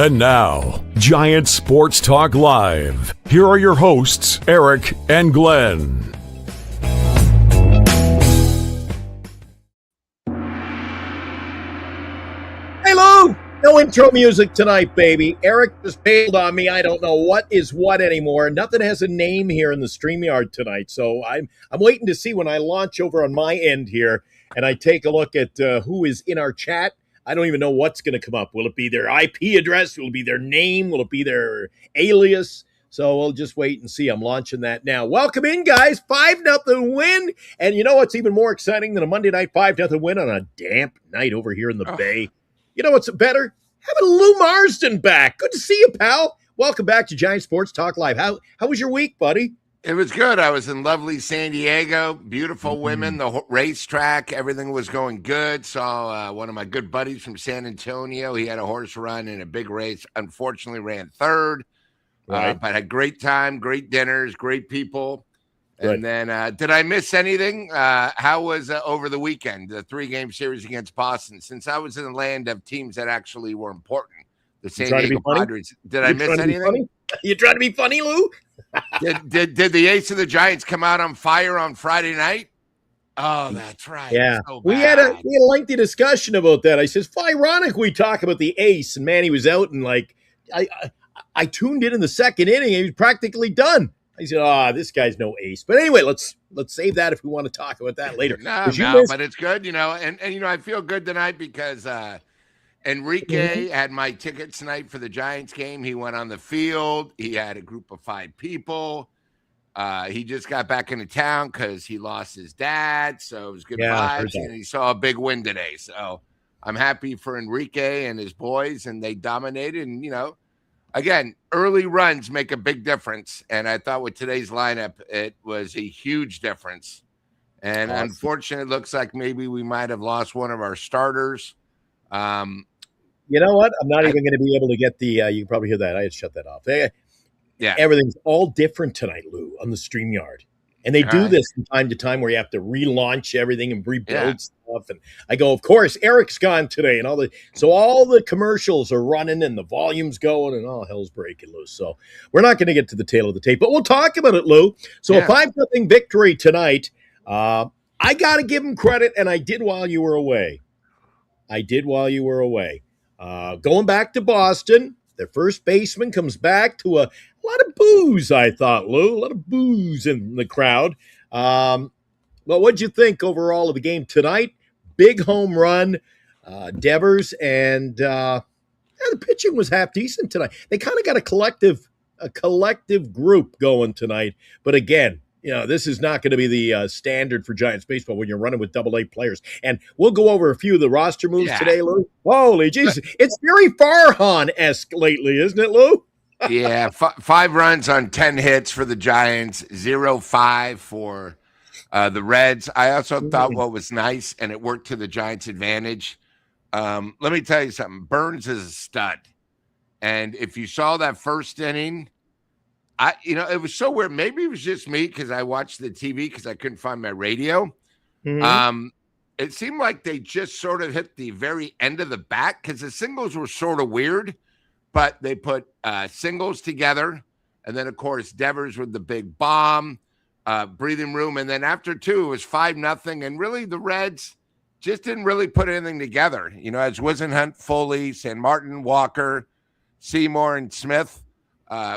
And now, Giant Sports Talk Live. Here are your hosts, Eric and Glenn. Hey, Lou! No intro music tonight, baby. Eric just bailed on me. I don't know what is what anymore. Nothing has a name here in the StreamYard tonight, so I'm waiting to see when I launch over on my end here and I take a look at who is in our chat. I don't even know what's going to come up. Will it be their IP address? Will it be their name? Will it be their alias? So we'll just wait and see. I'm launching that now. Welcome in, guys. 5-0 win. And you know what's even more exciting than a Monday night 5-0 win on a damp night over here in the Bay? You know what's better? Having Lou Marsden back. Good to see you, pal. Welcome back to Giant Sports Talk Live. How was your week, buddy? It was good. I was in lovely San Diego. Beautiful women, the racetrack, everything was going good. Saw one of my good buddies from San Antonio. He had a horse run in a big race. Unfortunately, ran third. Right. But had a great time, great dinners, great people. Good. And then did I miss anything? How was over the weekend, the 3-game series against Boston? Since I was in the land of teams that actually were important, the San Diego Padres. Did I miss anything? You trying to be funny, Lou? Did the ace of the Giants come out on fire on Friday night? Oh, that's right. Yeah. So we had a lengthy discussion about that. I says, ironic we talk about the ace, and man, he was out, and like I tuned in the second inning, and he was practically done. I said, this guy's no ace. But anyway, let's save that if we want to talk about that later. But it's good, and I feel good tonight because Enrique had my tickets tonight for the Giants game. He went on the field. He had a group of 5 people. He just got back into town because he lost his dad, so it was good vibes, and he saw a big win today. So I'm happy for Enrique and his boys, and they dominated, and, again, early runs make a big difference, and I thought with today's lineup, it was a huge difference. And unfortunately, it looks like maybe we might have lost one of our starters. You know what? I'm not even going to be able to get the you can probably hear that. I had to shut that off. Yeah. Everything's all different tonight, Lou, on the StreamYard. And they do this from time to time where you have to relaunch everything and rebuild stuff. And I go, of course, Eric's gone today. And all the commercials are running and the volume's going and all hell's breaking loose. So we're not going to get to the tail of the tape, but we'll talk about it, Lou. So a 5-0 victory tonight. I got to give him credit, and I did while you were away. Going back to Boston, their first baseman comes back to a lot of boos, I thought, Lou. A lot of boos in the crowd. Well, what'd you think overall of the game tonight? Big home run, Devers, and the pitching was half decent tonight. They kind of got a collective group going tonight. But again, this is not going to be the standard for Giants baseball when you're running with AA players. And we'll go over a few of the roster moves today, Lou. Holy Jesus. It's very Farhan-esque lately, isn't it, Lou? Yeah, 5 runs on 10 hits for the Giants, 0-5 for the Reds. I also thought what was nice, and it worked to the Giants' advantage. Let me tell you something. Burns is a stud. And if you saw that first inning, it was so weird. Maybe it was just me because I watched the TV because I couldn't find my radio. It seemed like they just sort of hit the very end of the bat because the singles were sort of weird, but they put singles together. And then, of course, Devers with the big bomb, breathing room. And then after 2, it was 5-0. And really, the Reds just didn't really put anything together. As Wisenhunt, Foley, San Martin, Walker, Seymour, and Smith.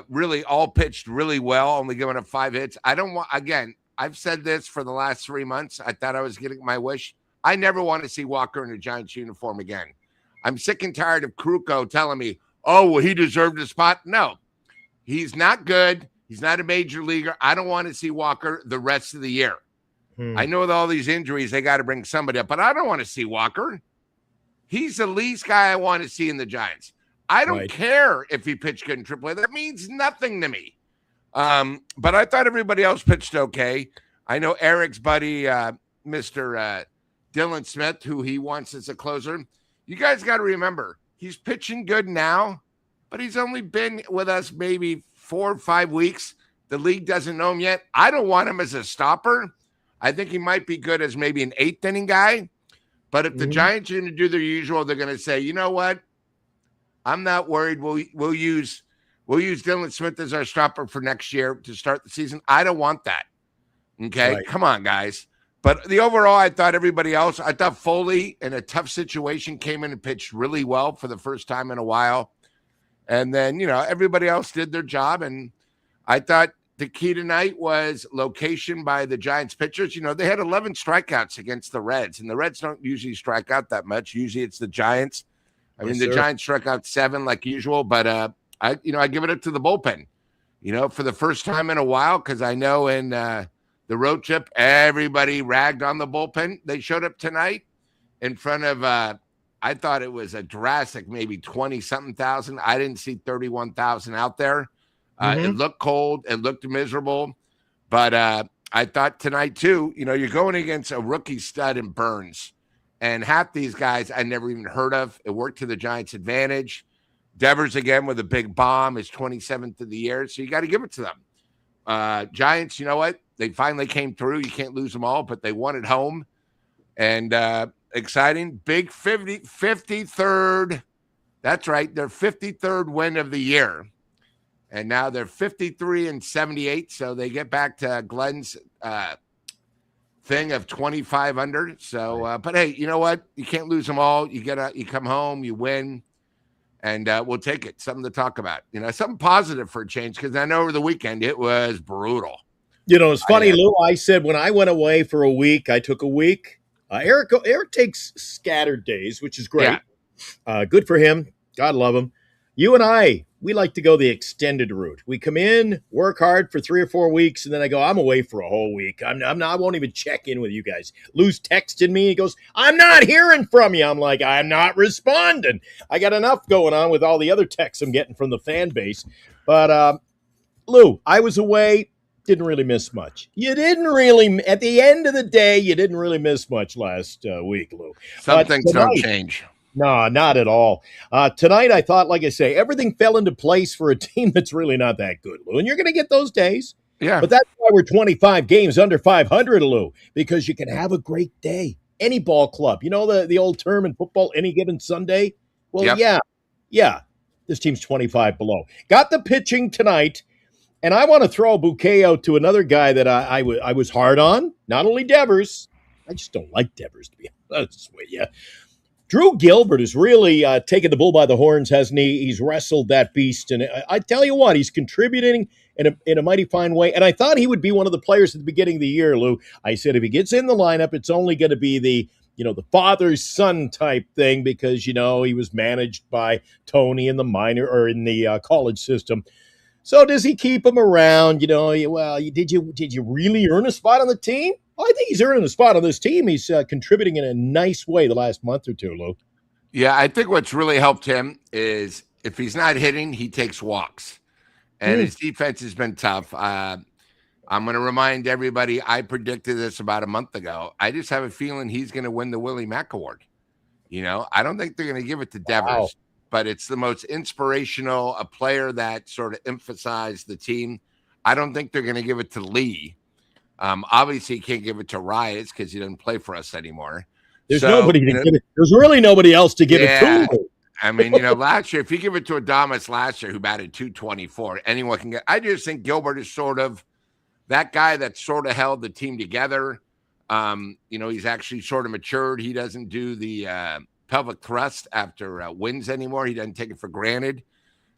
Really all pitched really well, only giving up 5 hits. I've said this for the last 3 months. I thought I was getting my wish. I never want to see Walker in a Giants uniform again. I'm sick and tired of Kruko telling me, he deserved a spot. No, he's not good. He's not a major leaguer. I don't want to see Walker the rest of the year. I know with all these injuries, they got to bring somebody up, but I don't want to see Walker. He's the least guy I want to see in the Giants. I don't care if he pitched good in AAA. That means nothing to me. But I thought everybody else pitched okay. I know Eric's buddy, Mr. Dylan Smith, who he wants as a closer. You guys got to remember, he's pitching good now, but he's only been with us maybe 4 or 5 weeks. The league doesn't know him yet. I don't want him as a stopper. I think he might be good as maybe an 8th inning guy. But if the Giants are going to do their usual, they're going to say, you know what? I'm not worried. We'll use Dylan Smith as our stopper for next year to start the season. I don't want that. Okay, Right. come on, guys. But the overall, I thought everybody else. I thought Foley in a tough situation came in and pitched really well for the first time in a while, and then everybody else did their job. And I thought the key tonight was location by the Giants pitchers. They had 11 strikeouts against the Reds, and the Reds don't usually strike out that much. Usually it's the Giants. I mean, the Giants struck out 7 like usual, but I give it up to the bullpen, for the first time in a while, because I know in the road trip, everybody ragged on the bullpen. They showed up tonight in front of, I thought it was a drastic, maybe 20-something thousand. I didn't see 31,000 out there. It looked cold. It looked miserable. But I thought tonight, too, you're going against a rookie stud in Burns. And half these guys I never even heard of. It worked to the Giants' advantage. Devers, again, with a big bomb, is 27th of the year. So you got to give it to them. Giants, you know what? They finally came through. You can't lose them all, but they won at home. And exciting. Big 53rd. That's right. Their 53rd win of the year. And now they're 53-78. So they get back to Glenn's thing of 25 under. So, but hey, you know what? You can't lose them all. You come home, you win. And we'll take it. Something to talk about. Something positive for a change, because I know over the weekend it was brutal. It's funny, Lou. I said when I went away for a week, I took a week. Eric takes scattered days, which is great. Yeah. Good for him. God love him. You and I, we like to go the extended route. We come in, work hard for 3 or 4 weeks, and then I go, I'm away for a whole week. I won't even check in with you guys. Lou's texted me. He goes, I'm not hearing from you. I'm like, I'm not responding. I got enough going on with all the other texts I'm getting from the fan base. But, Lou, I was away. Didn't really miss much. You didn't really, at the end of the day, you didn't really miss much last week, Lou. Some things don't change. No, not at all. Tonight, I thought, like I say, everything fell into place for a team that's really not that good, Lou. And you're going to get those days. Yeah. But that's why we're 25 games under 500, Lou, because you can have a great day. Any ball club. The old term in football, any given Sunday? Well, yep. Yeah. This team's 25 below. Got the pitching tonight. And I want to throw a bouquet out to another guy that I was hard on. Not only Devers. I just don't like Devers, to be honest with you. Drew Gilbert has really taken the bull by the horns, hasn't he? He's wrestled that beast. And I tell you what, he's contributing in a mighty fine way. And I thought he would be one of the players at the beginning of the year, Lou. I said if he gets in the lineup, it's only going to be the father's son type thing, because, he was managed by Tony in the minor or in the college system. So does he keep him around? Well, did you really earn a spot on the team? Well, I think he's earning a spot on this team. He's contributing in a nice way the last month or two, Lou. Yeah, I think what's really helped him is if he's not hitting, he takes walks. And his defense has been tough. I'm going to remind everybody, I predicted this about a month ago. I just have a feeling he's going to win the Willie Mack Award. I don't think they're going to give it to Devers. Wow. But it's the most inspirational, a player that sort of emphasized the team. I don't think they're going to give it to Lee. Obviously, you can't give it to Riot because he doesn't play for us anymore. There's nobody to give it. There's really nobody else to give it to. I mean, last year, if you give it to Adames last year, who batted 224, anyone can get. I just think Gilbert is sort of that guy that sort of held the team together. He's actually sort of matured. He doesn't do the pelvic thrust after wins anymore. He doesn't take it for granted.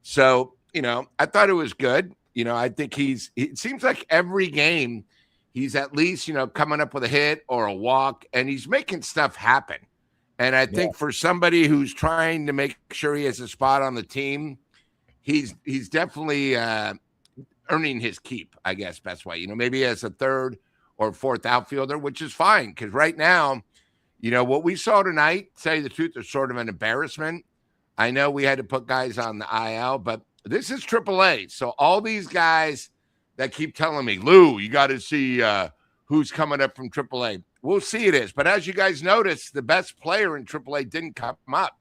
So, I thought it was good. I think it seems like every game he's at least, coming up with a hit or a walk, and he's making stuff happen. And I think for somebody who's trying to make sure he has a spot on the team, he's definitely earning his keep, I guess, best way. Maybe as a third or fourth outfielder, which is fine. Because right now, what we saw tonight, to tell you the truth, is sort of an embarrassment. I know we had to put guys on the IL, but this is AAA. So all these guys that keep telling me, Lou, you got to see who's coming up from AAA. We'll see it is. But as you guys noticed, the best player in AAA didn't come up,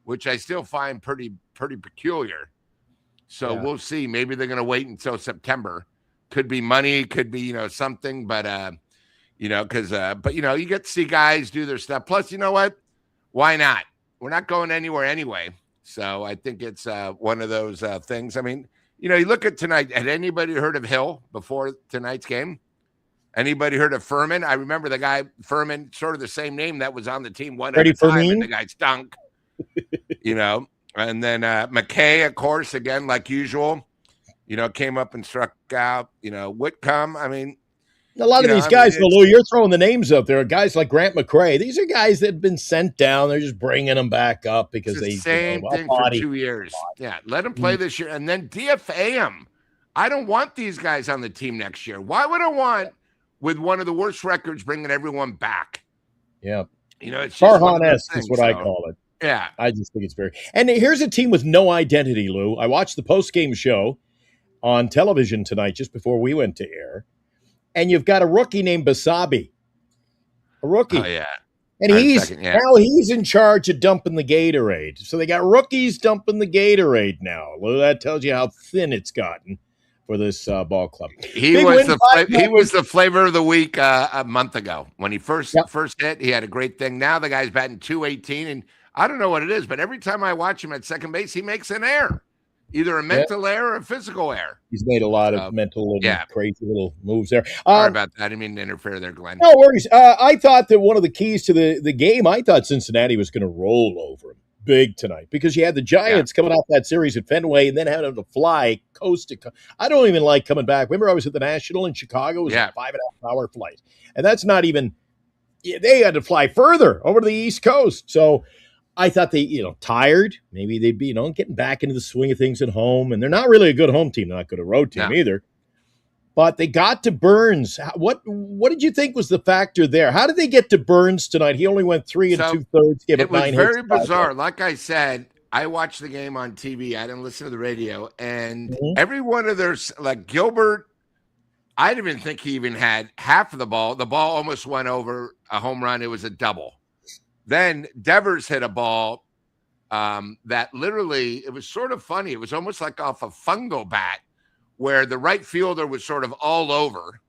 which I still find pretty peculiar. So we'll see. Maybe they're going to wait until September. Could be money, could be, something, but you get to see guys do their stuff. Plus, you know what? Why not? We're not going anywhere anyway. So I think it's one of those things. I mean, you look at tonight. Had anybody heard of Hill before tonight's game? Anybody heard of Furman? I remember the guy Furman, sort of the same name that was on the team one at Freddie a time, and Fermin? the guy stunk. And then McKay, of course, again like usual, came up and struck out. Whitcomb. I mean, A lot of these guys, Lou, you're throwing the names up there. Guys like Grant McCrae. These are guys that have been sent down. They're just bringing them back up because it's the they same thing for 2 years. Yeah, let them play this year, and then DFA them. I don't want these guys on the team next year. Why would I want, with one of the worst records, bringing everyone back? Yeah, it's Farhan-esque is what I call it. Yeah, I just think it's very. And here's a team with no identity, Lou. I watched the post-game show on television tonight, just before we went to air. And you've got a rookie named Basabe. A rookie. Oh, yeah. And now he's in charge of dumping the Gatorade. So they got rookies dumping the Gatorade now. Well, that tells you how thin it's gotten for this ball club. He was the flavor of the week a month ago. When he first hit, he had a great thing. Now the guy's batting .218, and I don't know what it is, but every time I watch him at second base, he makes an error. Either a mental error or a physical error. He's made a lot of mental and crazy little moves there. Sorry about that. I didn't mean to interfere there, Glenn. No worries. I thought that one of the keys to the game, I thought Cincinnati was going to roll over them big tonight because you had the Giants coming off that series at Fenway and then having to fly coast to coast. I don't even like coming back. Remember I was at the National in Chicago? It was a 5.5 hour flight. And that's not even – they had to fly further over to the East Coast. So – I thought they, tired. Maybe they'd be, getting back into the swing of things at home. And they're not really a good home team, not good a road team either. But they got to Burns. What did you think was the factor there? How did they get to Burns tonight? He only went 3 2/3, gave up 9 hits. It was very bizarre. Like I said, I watched the game on TV. I didn't listen to the radio. And every one of their, like Gilbert, I didn't even think he even had half of the ball. The ball almost went over a home run. It was a double. Then Devers hit a ball that literally, it was sort of funny. It was almost like off a fungo bat where the right fielder was sort of all over.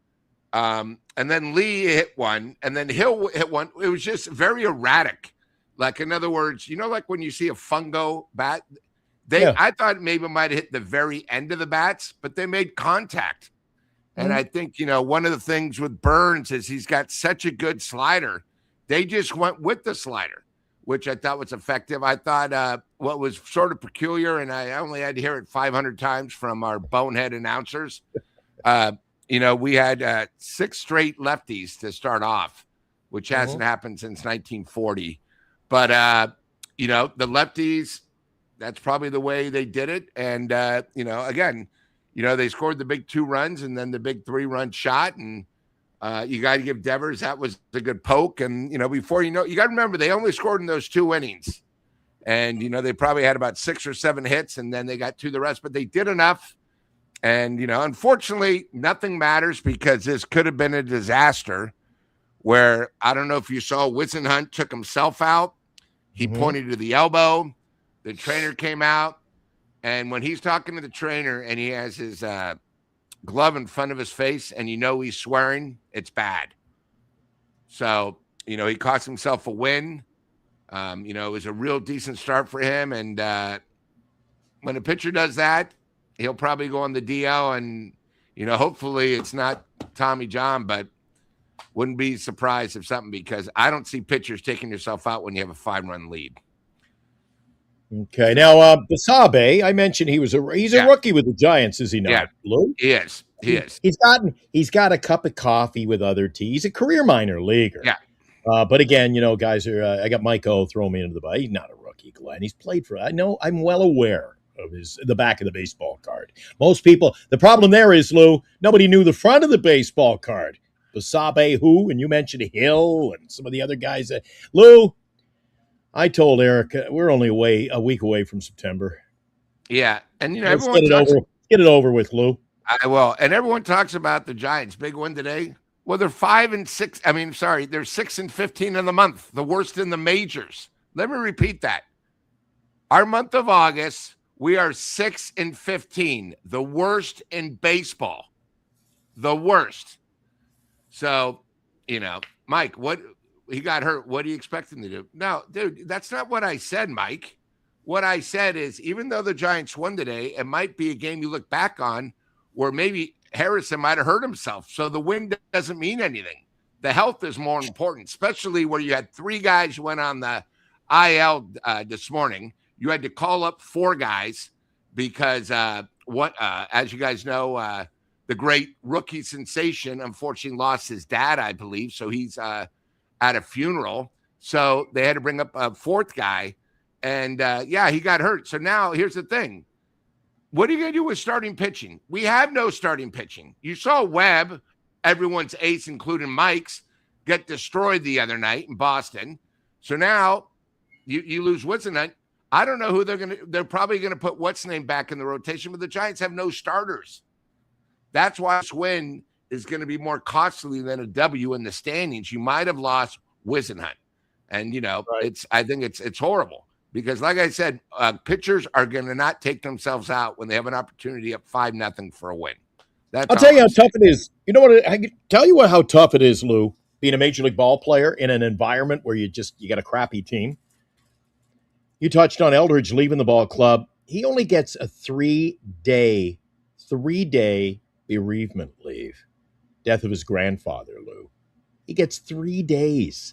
And then Lee hit one, and then Hill hit one. It was just very erratic. Like, in other words, like when you see a fungo bat, I thought maybe it might have hit the very end of the bats, but they made contact. And I think, one of the things with Burns is he's got such a good slider. They just went with the slider, which I thought was effective. I thought what was sort of peculiar, and I only had to hear it 500 times from our bonehead announcers. We had 6 straight lefties to start off, which hasn't happened since 1940. But, the lefties, that's probably the way they did it. And, again, they scored the big 2 runs and then the big 3-run shot, and you got to give Devers, that was a good poke. And, before you got to remember, they only scored in those 2 innings. And, they probably had about 6 or 7 hits, and then they got to the rest. But they did enough. And, unfortunately, nothing matters because this could have been a disaster where, I don't know if you saw, Whisenhunt took himself out. He pointed to the elbow. The trainer came out. And when he's talking to the trainer and he has his glove in front of his face and he's swearing, it's bad. So, he cost himself a win. It was a real decent start for him. And when a pitcher does that, he'll probably go on the DL. And, hopefully it's not Tommy John, but wouldn't be surprised if something, because I don't see pitchers taking yourself out when you have a 5-run lead. Okay, now Basabe, I mentioned he's a rookie with the Giants, is he not? Yeah, Lou? He is. He's got a cup of coffee with other tea. He's a career minor leaguer. Yeah. But again, guys are. I got Mike O throwing me into the bus. He's not a rookie, Glenn. He's played for. I know. I'm well aware of the back of the baseball card. Most people. The problem there is, Lou, nobody knew the front of the baseball card. Basabe, who, and you mentioned Hill and some of the other guys. Lou. I told Eric we're only a week away from September. Yeah, and let's get it over with, Lou. I will. And everyone talks about the Giants' big win today. Well, they're 5-6. They're 6-15 in the month, the worst in the majors. Let me repeat that. Our month of August, we are 6-15, the worst in baseball, the worst. So, Mike, what? He got hurt. What do you expect him to do? No, dude, that's not what I said, Mike. what I said is, even though the Giants won today, it might be a game you look back on where maybe Harrison might have hurt himself. So the win doesn't mean anything. The health is more important, especially where you had 3 guys who went on the IL this morning. You had to call up 4 guys because as you guys know, the great rookie sensation unfortunately lost his dad, I believe. So he's at a funeral. So they had to bring up a 4th guy. And he got hurt. So now here's the thing. What are you going to do with starting pitching? We have no starting pitching. You saw Webb, everyone's ace, including Mike's, get destroyed the other night in Boston. So now you lose Whitson. I don't know who they're probably going to put what's name back in the rotation, but the Giants have no starters. That's why this win is going to be more costly than a W in the standings. You might have lost Whisenhunt. And, right. I think it's horrible. Because, like I said, pitchers are going to not take themselves out when they have an opportunity up 5-0 for a win. I'll tell you how tough it is. You know what? I can tell you how tough it is, Lou, being a major league ball player in an environment where you got a crappy team. You touched on Eldridge leaving the ball club. He only gets a 3-day bereavement leave. Death of his grandfather, Lou. He gets 3 days.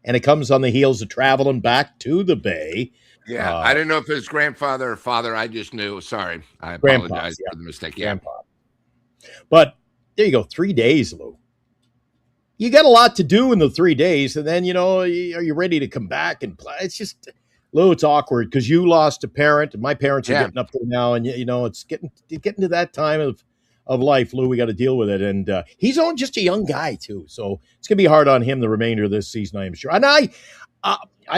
And it comes on the heels of traveling back to the Bay. Yeah, I didn't know if it was grandfather or father. I just knew. Sorry. I apologize for the mistake. Yeah. Grandpa. But there you go, 3 days, Lou. You got a lot to do in the 3 days, and then, are you ready to come back and play? It's just, Lou, it's awkward because you lost a parent, and my parents are getting up there now, and, it's getting to that time of life, Lou. We got to deal with it. And he's only just a young guy, too. So it's going to be hard on him the remainder of this season, I am sure. And I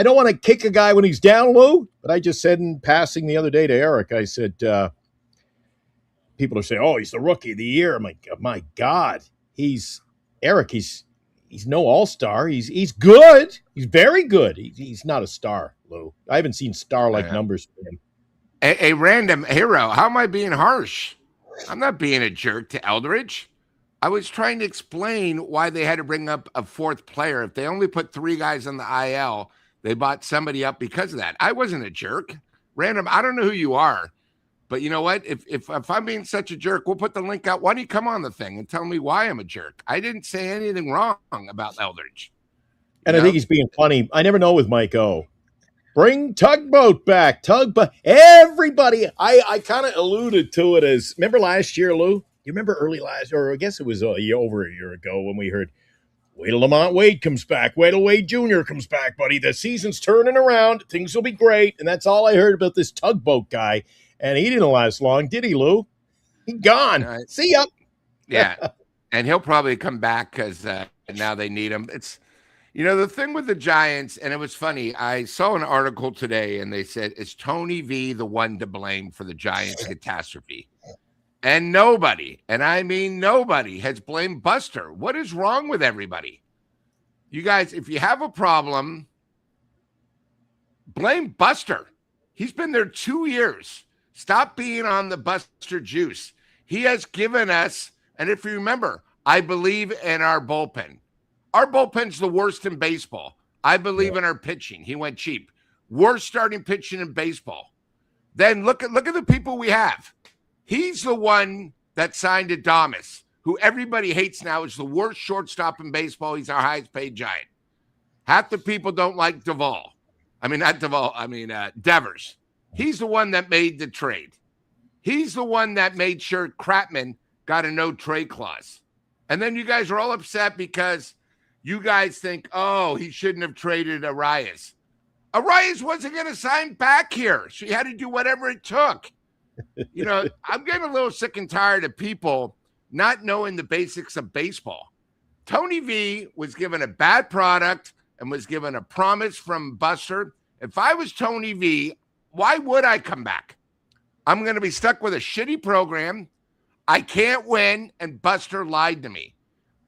don't want to kick a guy when he's down, Lou, but I just said in passing the other day to Eric, I said, people are saying, oh, he's the rookie of the year. I'm like, my God, he's no all-star. He's good. He's very good. He's not a star, Lou. I haven't seen star-like numbers for him. A random hero. How am I being harsh? I'm not being a jerk to Eldridge. I was trying to explain why they had to bring up a 4th player. If they only put 3 guys on the IL, they bought somebody up because of that. I wasn't a jerk. Random, I don't know who you are, but you know what? If I'm being such a jerk, we'll put the link out. Why don't you come on the thing and tell me why I'm a jerk? I didn't say anything wrong about Eldridge. And I think he's being funny. I never know with Mike O. Bring Tugboat back. Tugboat. Everybody. I kind of alluded to it as, remember last year, Lou? You remember early last year, or I guess it was over a year ago when we heard, wait till Lamont Wade comes back. Wait till Wade Jr. comes back, buddy. The season's turning around. Things will be great. And that's all I heard about this Tugboat guy. And he didn't last long, did he, Lou? He gone. See ya. Yeah. And he'll probably come back because now they need him. It's, the thing with the Giants, and it was funny, I saw an article today and they said, is Tony V the one to blame for the Giants catastrophe? And nobody, and I mean nobody, has blamed Buster. What is wrong with everybody? You guys, if you have a problem, blame Buster. He's been there 2 years. Stop being on the Buster juice. He has given us, and if you remember, I believe in our bullpen. Our bullpen's the worst in baseball. I believe in our pitching. He went cheap. Worst starting pitching in baseball. Then look at the people we have. He's the one that signed Adames, who everybody hates now, is the worst shortstop in baseball. He's our highest paid Giant. Half the people don't like Duvall. Devers. He's the one that made the trade. He's the one that made sure Kratman got a no trade clause. And then you guys are all upset because you guys think, oh, he shouldn't have traded Arias. Arias wasn't going to sign back here. So he had to do whatever it took. I'm getting a little sick and tired of people not knowing the basics of baseball. Tony V was given a bad product and was given a promise from Buster. If I was Tony V, why would I come back? I'm going to be stuck with a shitty program. I can't win, and Buster lied to me.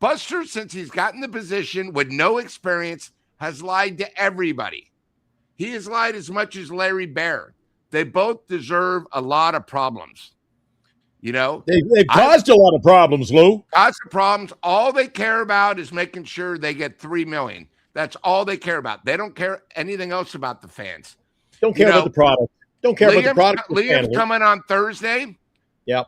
Buster, since he's gotten the position with no experience, has lied to everybody. He has lied as much as Larry Bear. They both deserve a lot of problems. They've caused a lot of problems, Lou. Caused problems. All they care about is making sure they get $3 million. That's all they care about. They don't care anything else about the fans. Don't care about the product. Don't care about the product. Liam's coming on Thursday. Yep.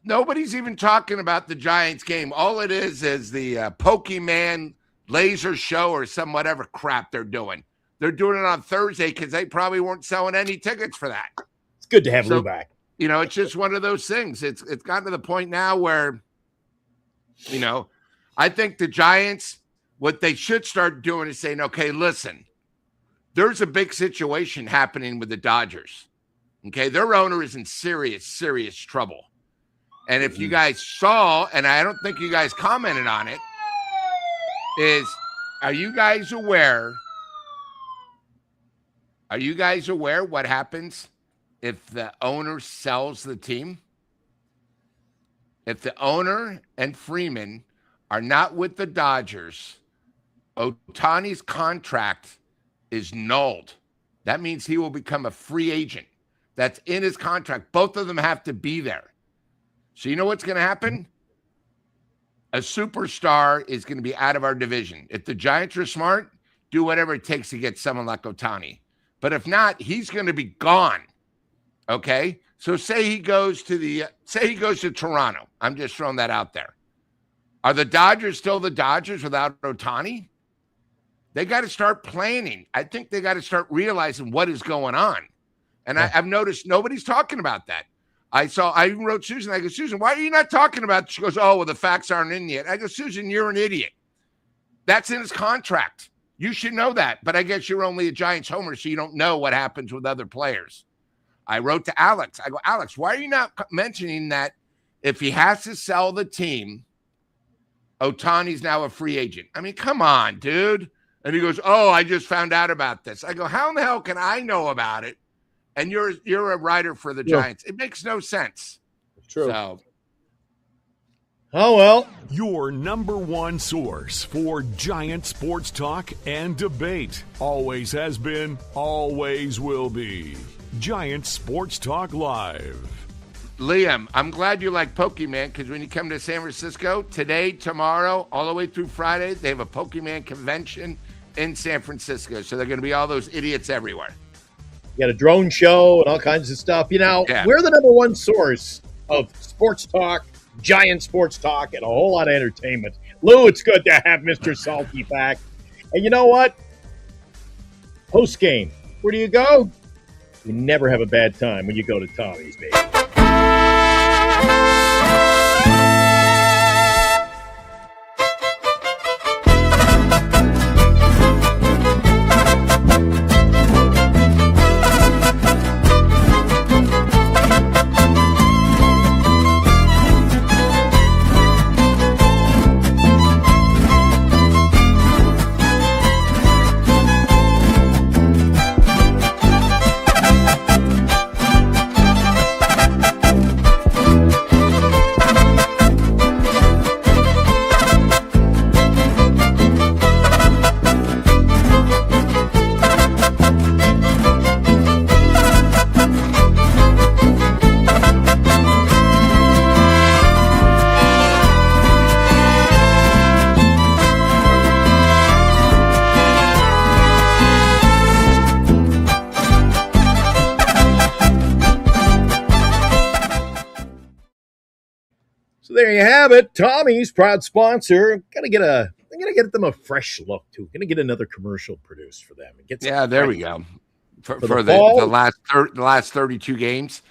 Nobody's even talking about the Giants game. All it is the Pokemon laser show or some whatever crap they're doing. They're doing it on Thursday because they probably weren't selling any tickets for that. It's good to have Lou back. It's just one of those things. It's gotten to the point now where, I think the Giants, what they should start doing is saying, okay, listen, there's a big situation happening with the Dodgers. Okay, their owner is in serious, serious trouble. And if you guys saw, and I don't think you guys commented on it, are you guys aware what happens if the owner sells the team? If the owner and Freeman are not with the Dodgers, Ohtani's contract is nulled. That means he will become a free agent. That's in his contract. Both of them have to be there. So you know what's going to happen? A superstar is going to be out of our division. If the Giants are smart, do whatever it takes to get someone like Ohtani. But if not, he's going to be gone. Okay? So say he goes to Toronto. I'm just throwing that out there. Are the Dodgers still the Dodgers without Ohtani? They got to start planning. I think they got to start realizing what is going on. And I've noticed nobody's talking about that. I even wrote Susan. I go, Susan, why are you not talking about it? She goes, oh, well, the facts aren't in yet. I go, Susan, you're an idiot. That's in his contract. You should know that. But I guess you're only a Giants homer, so you don't know what happens with other players. I wrote to Alex. I go, Alex, why are you not mentioning that if he has to sell the team, Ohtani's now a free agent? I mean, come on, dude. And he goes, oh, I just found out about this. I go, how in the hell can I know about it? And you're a writer for the Giants. It makes no sense. True. So. Oh, well. Your number one source for Giant sports talk and debate. Always has been, always will be. Giant Sports Talk Live. Liam, I'm glad you like Pokemon because when you come to San Francisco, today, tomorrow, all the way through Friday, they have a Pokemon convention in San Francisco. So they're going to be all those idiots everywhere. You got a drone show and all kinds of stuff. We're the number one source of sports talk, Giant sports talk, and a whole lot of entertainment. Lou, it's good to have Mr. Salty back. And you know what? Postgame. Where do you go? You never have a bad time when you go to Tommy's, baby. There you have it. Tommy's proud sponsor. I'm gonna get them a fresh look too. Gonna get another commercial produced for them. There we go. For the last 32 games.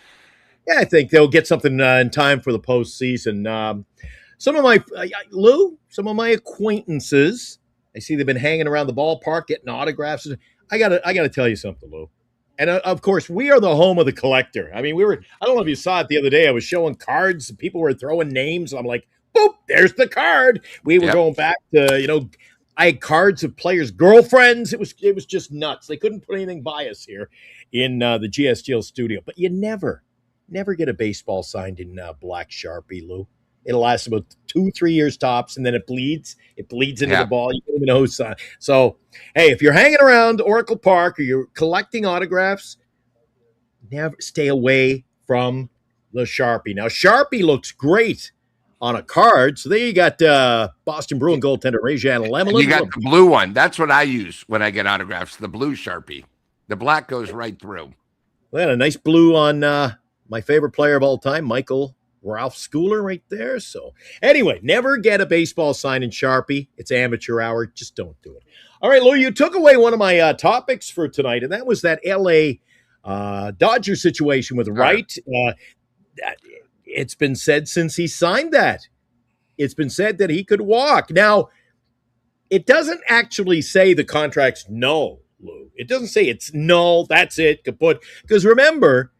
Yeah, I think they'll get something in time for the postseason. Some of my acquaintances, I see they've been hanging around the ballpark getting autographs. I gotta tell you something, Lou. And of course, we are the home of the collector. I mean, I don't know if you saw it the other day. I was showing cards and people were throwing names. And I'm like, boop, there's the card. We were going back to, I had cards of players' girlfriends. It was just nuts. They couldn't put anything by us here in the GSGL studio. But you never get a baseball signed in black Sharpie, Lou. It'll last about 2-3 years tops, and then it bleeds. It bleeds into the ball. You don't even know who's signed. So, hey, if you're hanging around Oracle Park or you're collecting autographs, never stay away from the Sharpie. Now, Sharpie looks great on a card. So there you got Boston Bruin goaltender Rajan Lemelin. You got the blue one. That's what I use when I get autographs, the blue Sharpie. The black goes right through. We had a nice blue on my favorite player of all time, Michael Ralph Schooler, right there. So anyway, never get a baseball sign in Sharpie. It's amateur hour. Just don't do it. All right, Lou, you took away one of my topics for tonight, and that was that L.A. Dodger situation with Wright. It's been said since he signed that. It's been said that he could walk. Now, it doesn't actually say the contract's null, Lou. It doesn't say it's null. That's it, kaput. Because remember,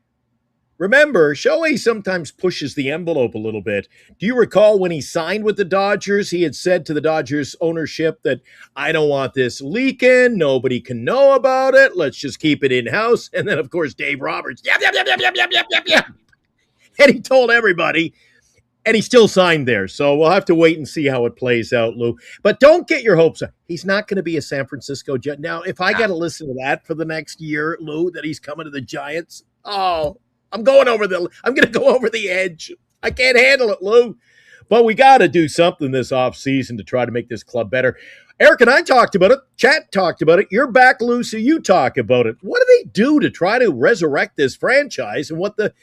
Shohei sometimes pushes the envelope a little bit. Do you recall when he signed with the Dodgers, he had said to the Dodgers ownership that I don't want this leaking. Nobody can know about it. Let's just keep it in-house. And then, of course, Dave Roberts, yep. And he told everybody, and he still signed there. So we'll have to wait and see how it plays out, Lou. But don't get your hopes up. He's not going to be a San Francisco Jet. Now, if I got to listen to that for the next year, Lou, that he's coming to the Giants, I'm going to go over the edge. I can't handle it, Lou. But we got to do something this offseason to try to make this club better. Eric and I talked about it. Chat talked about it. You're back, Lou, so you talk about it. What do they do to try to resurrect this franchise, and what the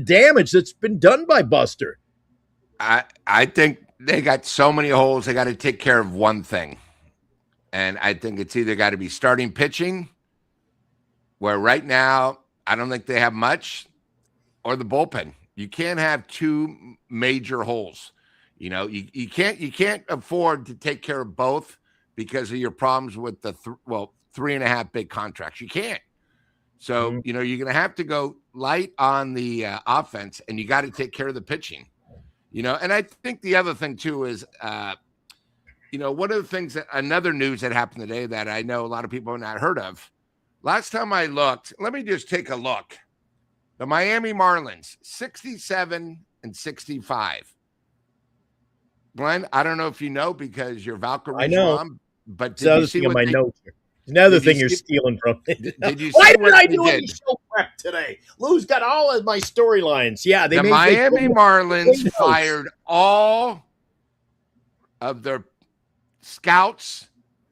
damage that's been done by Buster? I think they got so many holes. They got to take care of one thing. And I think it's either got to be starting pitching, where right now I don't think they have much, or the bullpen. You can't have two major holes. You know, you can't afford to take care of both because of your problems with the 3.5 big contracts. You can't. So, you're going to have to go light on the offense, and you got to take care of the pitching. And I think the other thing too is, one of the things another news that happened today that I know a lot of people have not heard of. Last time I looked, let me just take a look. The Miami Marlins, 67-65. Glenn, I don't know if you know because you're Valkyrie's mom, but did you see what my notes here? Another thing you're stealing from me. Did you Why see did I do did? any show prep today? Lou's got all of my storylines. Yeah, the Miami Marlins fired all of their scouts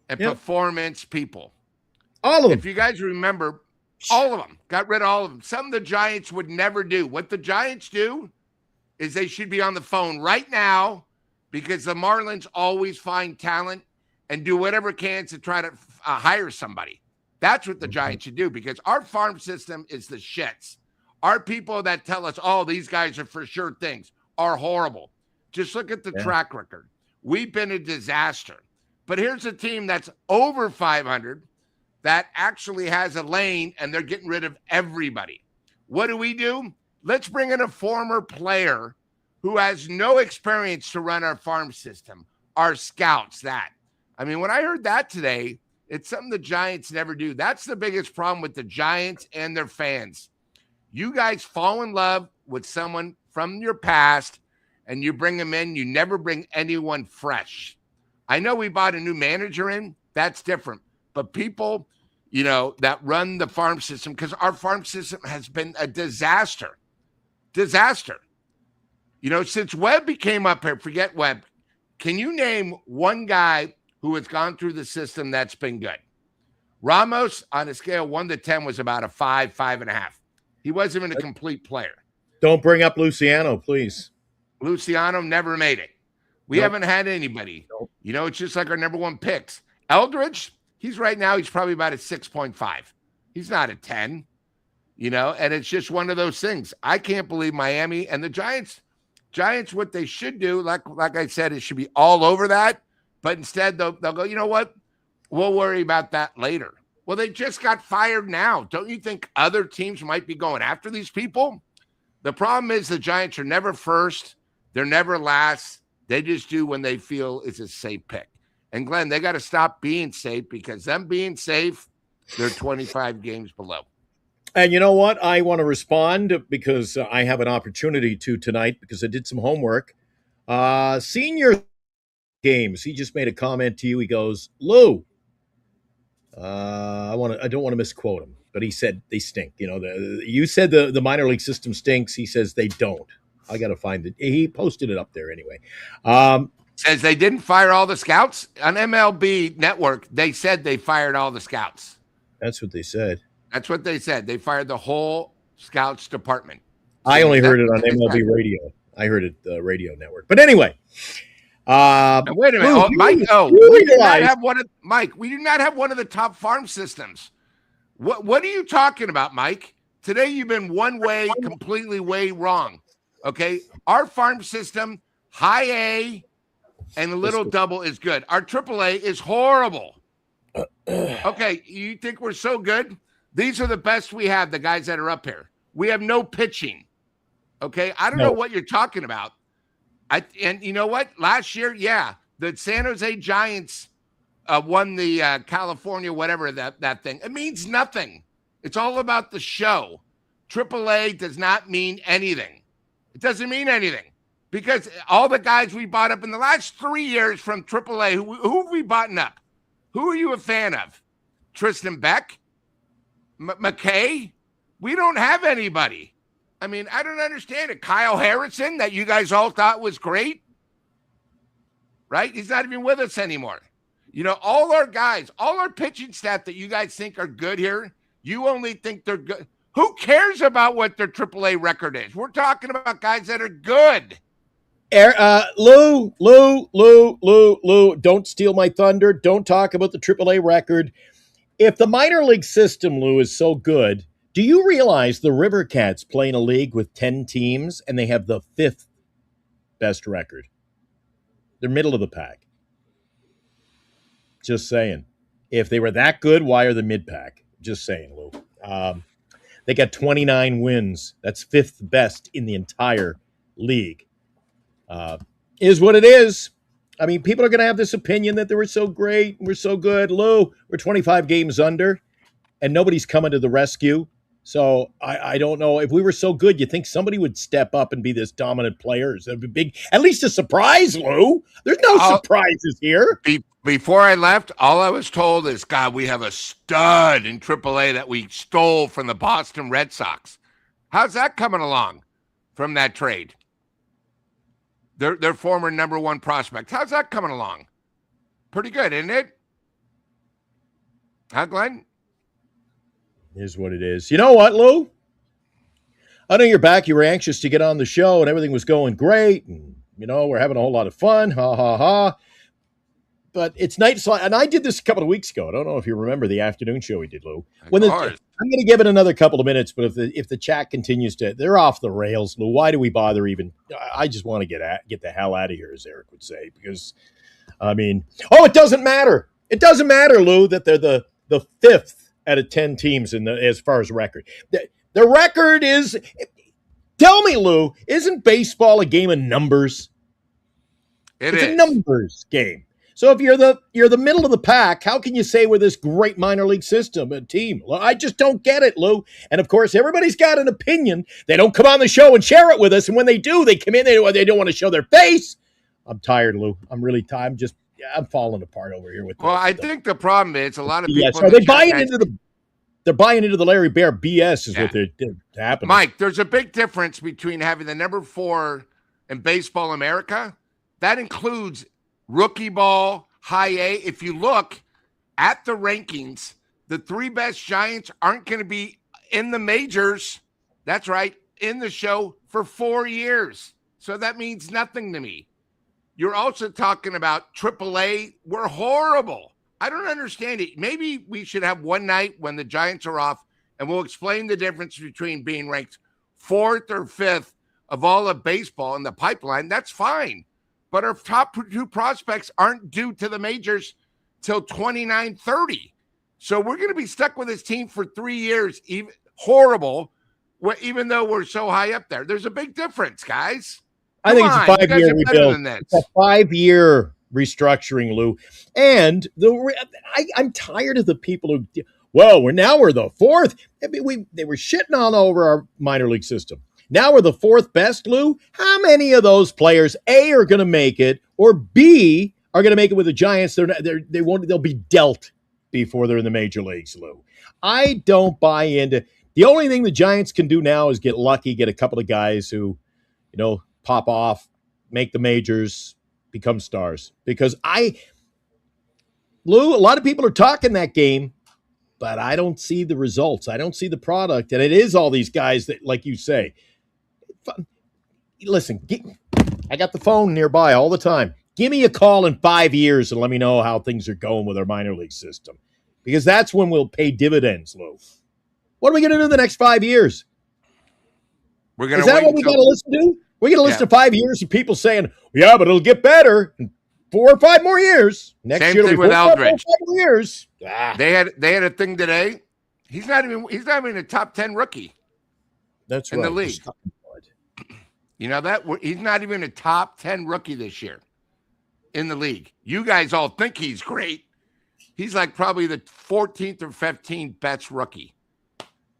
and performance people. All of them. If you guys remember, all of them. Got rid of all of them. Some of the Giants would never do. What the Giants do is they should be on the phone right now because the Marlins always find talent and do whatever can to try to hire somebody. That's what the Giants should do because our farm system is the shits. Our people that tell us, oh, these guys are for sure things are horrible. Just look at the track record. We've been a disaster. But here's a team that's over 500 that actually has a lane, and they're getting rid of everybody. What do? Let's bring in a former player who has no experience to run our farm system, our scouts, that. I mean, when I heard that today, it's something the Giants never do. That's the biggest problem with the Giants and their fans. You guys fall in love with someone from your past, and you bring them in. You never bring anyone fresh. I know we bought a new manager in. That's different. But people, that run the farm system, because our farm system has been a disaster. Disaster. Since Webb came up here, forget Webb. Can you name one guy who has gone through the system that's been good? Ramos, on a scale of 1 to 10, was about a 5, 5.5. He wasn't even a complete player. Don't bring up Luciano, please. Luciano never made it. We haven't had anybody. Nope. It's just like our number one picks. Eldridge, he's probably about a 6.5. He's not a 10, and it's just one of those things. I can't believe Miami and the Giants, what they should do, like I said, it should be all over that. But instead, they'll go, you know what? We'll worry about that later. Well, they just got fired now. Don't you think other teams might be going after these people? The problem is the Giants are never first. They're never last. They just do when they feel it's a safe pick. And, Glenn, they got to stop being safe because them being safe, they're 25 games below. And you know what? I want to respond because I have an opportunity to tonight because I did some homework. Senior games. He just made a comment to you. He goes, Lou, I don't want to misquote him, but he said they stink. You said the minor league system stinks. He says they don't. I got to find it. He posted it up there anyway. Says they didn't fire all the scouts on MLB Network. They said they fired all the scouts. That's what they said. That's what they said. They fired the whole scouts department. I only heard it on MLB Radio. I heard it radio network. But anyway, now, wait a minute, Mike. We do not have one of Mike. We do not have one of the top farm systems. What are you talking about, Mike? Today you've been one way, completely way wrong. Okay, our farm system, high A and a little double is good. Our triple A is horrible. Okay, you think we're so good? These are the best we have, the guys that are up here. We have no pitching. Okay, I don't know what you're talking about. And you know what? Last year, the San Jose Giants won the California, whatever that thing. It means nothing. It's all about the show. AAA does not mean anything. It doesn't mean anything because all the guys we bought up in the last 3 years from AAA, who have we bought up? Who are you a fan of? Tristan Beck? McKay? We don't have anybody. I mean, I don't understand it. Kyle Harrison, that you guys all thought was great, right? He's not even with us anymore. You know, all our guys, all our pitching staff that you guys think are good here, you only think they're good. Who cares about what their AAA record is? We're talking about guys that are good. Lou, don't steal my thunder. Don't talk about the AAA record. If the minor league system, Lou, is so good, do you realize the River Cats play in a league with 10 teams and they have the 5th best record? They're middle of the pack. Just saying. If they were that good, why are they mid-pack? Just saying, Lou. They got 29 wins. That's 5th best in the entire league. Is what it is. I mean, people are going to have this opinion that they were so great, we're so good. Lou, we're 25 games under, and nobody's coming to the rescue. So I don't know. If we were so good, you think somebody would step up and be this dominant player? Is that a big, at least a surprise, Lou? There's no surprises here. Before I left, all I was told is, God, we have a stud in AAA that we stole from the Boston Red Sox. How's that coming along from that trade? Their former number 1 prospect. How's that coming along? Pretty good, isn't it? Huh, Glenn? Is what it is. You know what, Lou? I know you're back. You were anxious to get on the show, and everything was going great. And, you know, we're having a whole lot of fun. Ha, ha, ha. But it's night. So, and I did this a couple of weeks ago. I don't know if you remember the afternoon show we did, Lou. I'm going to give it another couple of minutes, but if the chat continues they're off the rails, Lou. Why do we bother even? I just want to get the hell out of here, as Eric would say, because, I mean, it doesn't matter. It doesn't matter, Lou, that they're the 5th out of 10 teams as far as record. The record is. Tell me, Lou, isn't baseball a game of numbers? It's a numbers game. So if you're the middle of the pack, how can you say we're this great minor league system, a team? I just don't get it, Lou. And of course, everybody's got an opinion. They don't come on the show and share it with us. And when they do, they come in, they don't want to show their face. I'm tired, Lou. I'm really tired. I'm falling apart over here with. I think the problem is a lot of people. Yes, they're buying into the Larry Bear BS is what they're happening. Mike, there's a big difference between having the number 4 in Baseball America. That includes rookie ball, high A. If you look at the rankings, the 3 best Giants aren't going to be in the majors. That's right, in the show for 4 years. So that means nothing to me. You're also talking about AAA. We're horrible. I don't understand it. Maybe we should have one night when the Giants are off, and we'll explain the difference between being ranked 4th or 5th of all of baseball in the pipeline. That's fine. But our top 2 prospects aren't due to the majors till 29-30. So we're going to be stuck with this team for 3 years. Horrible, even though we're so high up there. There's a big difference, guys. I think it's a 5-year rebuild. It's a 5-year restructuring, Lou. And I'm tired of the people who, we're the 4th. I mean, they were shitting all over our minor league system. Now we're the 4th best, Lou. How many of those players, A, are going to make it, or B, are going to make it with the Giants? They'll be dealt before they're in the major leagues, Lou. I don't buy into. The only thing the Giants can do now is get lucky, get a couple of guys who, pop off, make the majors, become stars. Because Lou, a lot of people are talking that game. but I don't see the results. I don't see the product. And it is all these guys that, like you say, listen, I got the phone nearby all the time. Give me a call in 5 years and let me know how things are going with our minor league system, because that's when we'll pay dividends, Lou. What are we going to do the next 5 years? We're going Is to that wait what we got to listen to? We're going to listen to 5 years of people saying, yeah, but it'll get better in 4 or 5 more years. Next Same year it'll thing be with 4 or 5 Eldridge. more years. They had a thing today. He's not even a top 10 rookie. That's in right. the league. You know that he's not even a top 10 rookie this year in the league. You guys all think he's great. He's like probably the 14th or 15th best rookie.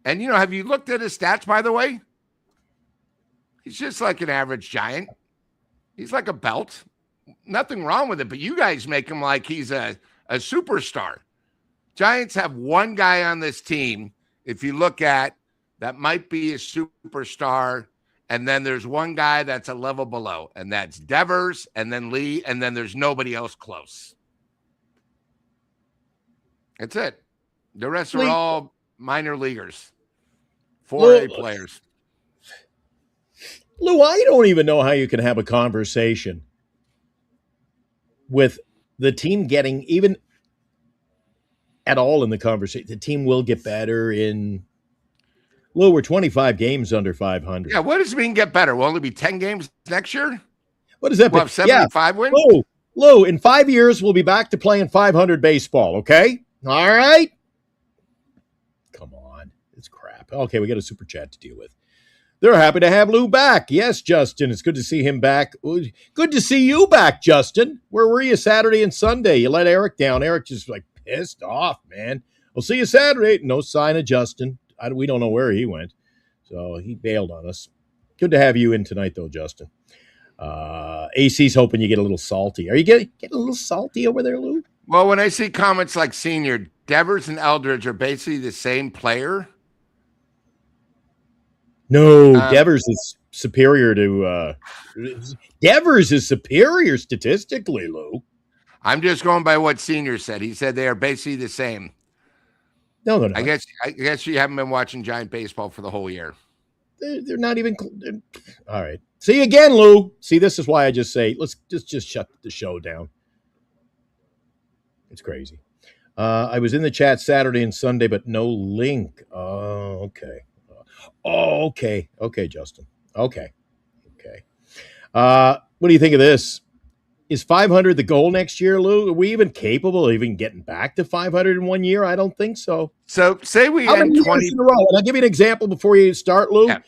And, you know, have you looked at his stats, by the way? He's just like an average Giant. He's like a belt. Nothing wrong with it, but you guys make him like he's a superstar. Giants have one guy on this team, if you look at, that might be a superstar, and then there's one guy that's a level below, and that's Devers, and then Lee, and then there's nobody else close. That's it. The rest are all minor leaguers, 4A players. Lou, I don't even know how you can have a conversation with the team getting even at all in the conversation. The team will get better in Lou, we're 25 games under 500. Yeah, what does it mean get better? Will only be 10 games next year? What does that mean? We'll have 75 wins? Lou, in 5 years, we'll be back to playing 500 baseball, okay? All right? Come on. It's crap. Okay, we got a super chat to deal with. They're happy to have Lou back. Yes, Justin, it's good to see him back. Good to see you back, Justin. Where were you Saturday and Sunday? You let Eric down. Eric just like pissed off, man. We'll see you Saturday. No sign of Justin. We don't know where he went. So he bailed on us. Good to have you in tonight, though, Justin. AC's hoping you get a little salty. Are you getting a little salty over there, Lou? Well, when I see comments like Senior, Devers and Eldridge are basically the same player. No, Devers is superior to Devers is superior statistically, Lou. I'm just going by what Senior said. He said they are basically the same. No, they're not. I guess you haven't been watching Giant baseball for the whole year. They're not even. All right. See you again, Lou. See, this is why I just say let's just shut the show down. It's crazy. I was in the chat Saturday and Sunday, but no link. Oh, okay. Okay, Justin. Okay. What do you think of this? Is 500 the goal next year, Lou? Are we even capable of even getting back to 500 in 1 year? I don't think so. So say we end 20 in a row. And I'll give you an example before you start, Lou. Yeah.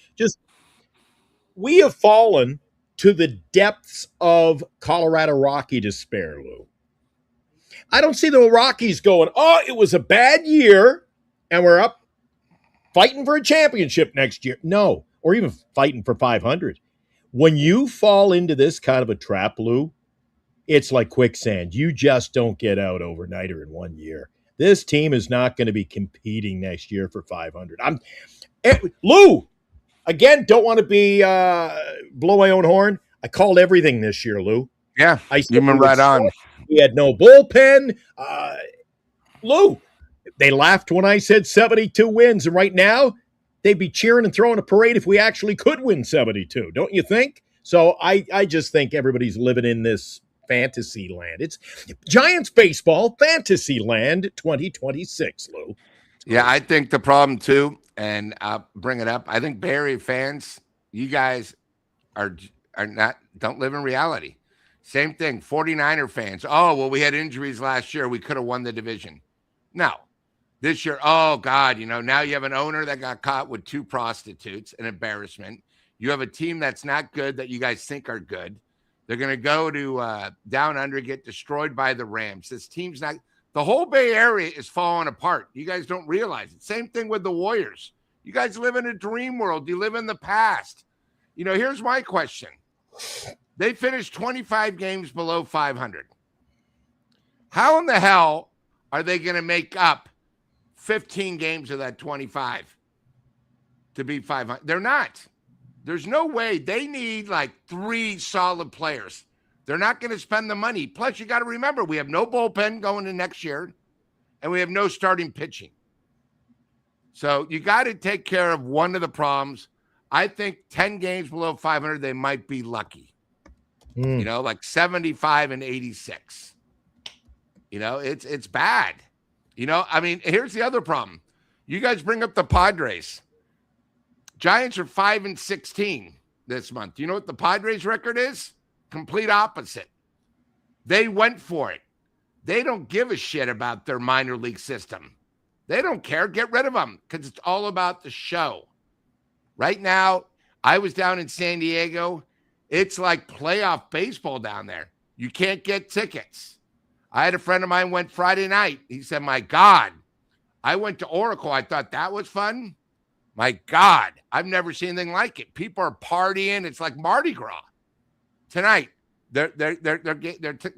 We have fallen to the depths of Colorado Rocky despair, Lou. I don't see the Rockies going, it was a bad year, and we're up fighting for a championship next year. No, or even fighting for 500. When you fall into this kind of a trap, Lou, it's like quicksand. You just don't get out overnight or in 1 year. This team is not going to be competing next year for 500. Lou, again, don't want to be blow my own horn. I called everything this year, Lou. Yeah, you've been right on. We had no bullpen. Lou, they laughed when I said 72 wins, and right now they'd be cheering and throwing a parade if we actually could win 72, don't you think? So I just think everybody's living in this fantasy land. It's Giants baseball fantasy land 2026, Lou. Yeah, I think the problem too, and I'll bring it up. I think Barry fans, you guys are don't live in reality. Same thing, 49er fans. Oh, well, we had injuries last year. We could have won the division. No. This year, oh, God, now you have an owner that got caught with 2 prostitutes, an embarrassment. You have a team that's not good that you guys think are good. They're going to go to down under, get destroyed by the Rams. This team's not – the whole Bay Area is falling apart. You guys don't realize it. Same thing with the Warriors. You guys live in a dream world. You live in the past. Here's my question. They finished 25 games below 500. How in the hell are they going to make up 15 games of that 25 to be 500? They're not. There's no way. They need like 3 solid players. They're not going to spend the money. Plus, you got to remember, we have no bullpen going to next year, and we have no starting pitching. So you got to take care of one of the problems. I think 10 games below 500, they might be lucky. You know, like 75 and 86. You know, it's bad. You know, I mean, here's the other problem. You guys bring up the Padres. Giants are 5 and 16 this month. Do you know what the Padres record is? Complete opposite. They went for it. They don't give a shit about their minor league system. They don't care. Get rid of them because it's all about the show. Right now, I was down in San Diego. It's like playoff baseball down there. You can't get tickets. I had a friend of mine went Friday night. He said, my God, I went to Oracle. I thought that was fun. My God, I've never seen anything like it. People are partying. It's like Mardi Gras. Tonight, their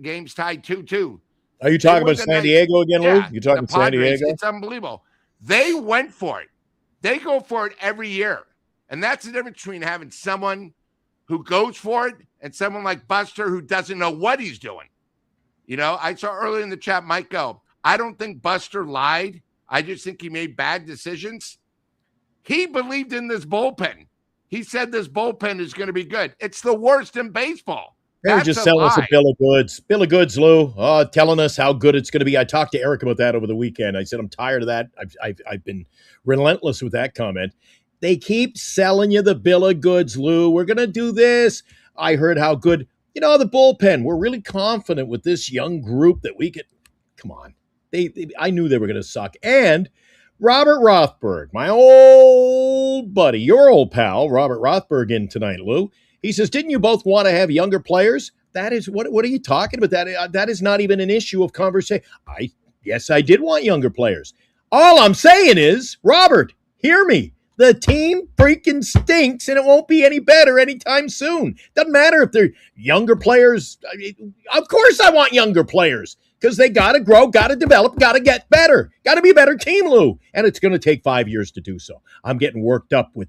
game's tied 2-2. Are you talking about San Diego again, Lou? You're talking San Diego? It's unbelievable. They went for it. They go for it every year. And that's the difference between having someone who goes for it and someone like Buster who doesn't know what he's doing. You know, I saw earlier in the chat, Mike go, I don't think Buster lied. I just think he made bad decisions. He believed in this bullpen. He said this bullpen is going to be good. It's the worst in baseball. They were just selling us a bill of goods. Bill of goods, Lou, telling us how good it's going to be. I talked to Eric about that over the weekend. I said, I'm tired of that. I've been relentless with that comment. They keep selling you the bill of goods, Lou. We're going to do this. I heard how good, the bullpen. We're really confident with this young group that we could. Come on. I knew they were going to suck. And Robert Rothberg, my old buddy, your old pal, Robert Rothberg in tonight, Lou. He says, didn't you both want to have younger players? That is, what are you talking about? That is not even an issue of conversation. Yes, I did want younger players. All I'm saying is, Robert, hear me. The team freaking stinks, and it won't be any better anytime soon. Doesn't matter if they're younger players. I mean, of course I want younger players because they got to grow, got to develop, got to get better. Got to be a better team, Lou. And it's going to take 5 years to do so. I'm getting worked up with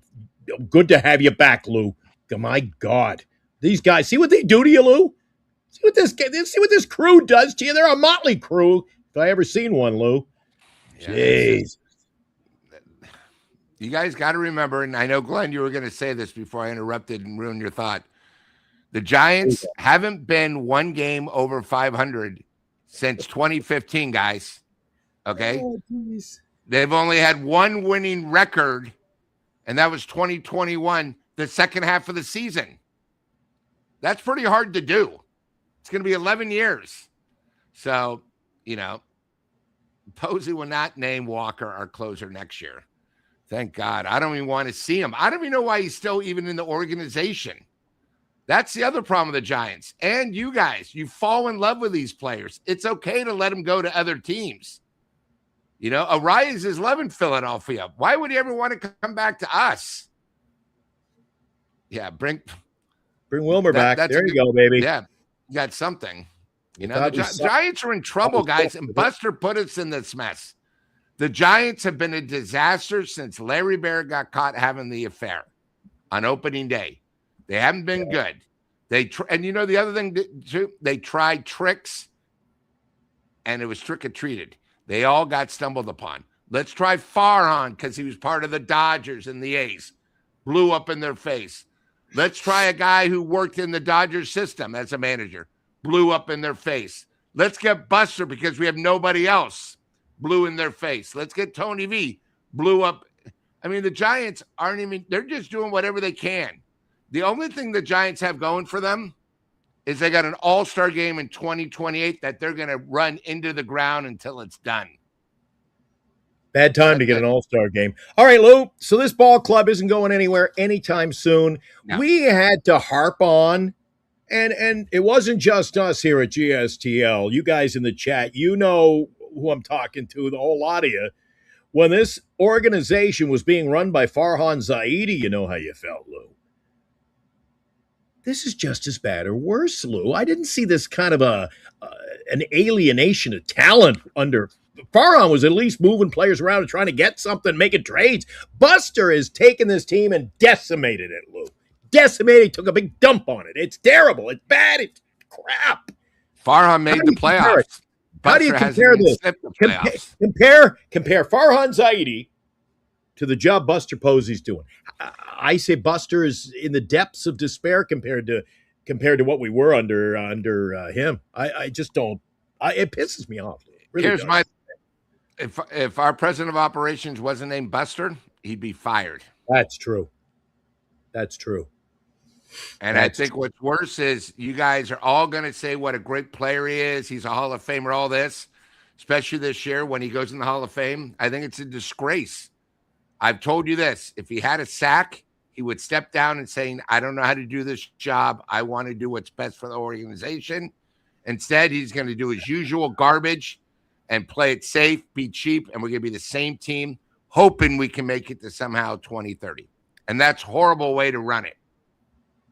good to have you back, Lou. My God. These guys, see what they do to you, Lou? See what this crew does to you? They're a motley crew. If I ever seen one, Lou. Jeez. You guys got to remember, and I know, Glenn, you were going to say this before I interrupted and ruined your thought. The Giants haven't been one game over 500 since 2015, guys. Okay? Oh, they've only had one winning record, and that was 2021, the second half of the season. That's pretty hard to do. It's going to be 11 years. So, Posey will not name Walker our closer next year. Thank God. I don't even want to see him. I don't even know why he's still even in the organization. That's the other problem with the Giants. And you guys, you fall in love with these players. It's okay to let them go to other teams. Arias is loving Philadelphia. Why would he ever want to come back to us? Yeah, bring Wilmer back. There you go, baby. Yeah, you got something. The Giants are in trouble, guys, and Buster put us in this mess. The Giants have been a disaster since Larry Bear got caught having the affair on opening day. They haven't been good. And the other thing too, they tried tricks, and it was trick-or-treated. They all got stumbled upon. Let's try Farhan because he was part of the Dodgers and the A's. Blew up in their face. Let's try a guy who worked in the Dodgers system as a manager. Blew up in their face. Let's get Buster because we have nobody else. Blew in their face. Let's get Tony V. Blew up. I mean, the Giants they're just doing whatever they can. The only thing the Giants have going for them is they got an all-star game in 2028 that they're going to run into the ground until it's done. Bad time to get an all-star game. All right, Lou. So this ball club isn't going anywhere anytime soon. No. We had to harp on, and it wasn't just us here at GSTL. You guys in the chat, you know who I'm talking to, the whole lot of you. When this organization was being run by Farhan Zaidi, you know how you felt, Lou. This is just as bad or worse, Lou. I didn't see this kind of an alienation of talent under Farhan. Was at least moving players around and trying to get something, making trades. Buster has taken this team and decimated it, Lou. Decimated, took a big dump on it. It's terrible. It's bad. It's crap. Farhan made the playoffs. How do you compare this? Compare Farhan Zaidi to the job Buster Posey's doing. I say Buster is in the depths of despair compared to what we were under him. I just don't. It pisses me off. It really Here's does. if our president of operations wasn't named Buster, he'd be fired. That's true. That's true. And I think what's worse is you guys are all going to say what a great player he is. He's a Hall of Famer, all this, especially this year when he goes in the Hall of Fame. I think it's a disgrace. I've told you this. If he had a sack, he would step down and saying, I don't know how to do this job. I want to do what's best for the organization. Instead, he's going to do his usual garbage and play it safe, be cheap, and we're going to be the same team, hoping we can make it to somehow 2030. And that's a horrible way to run it.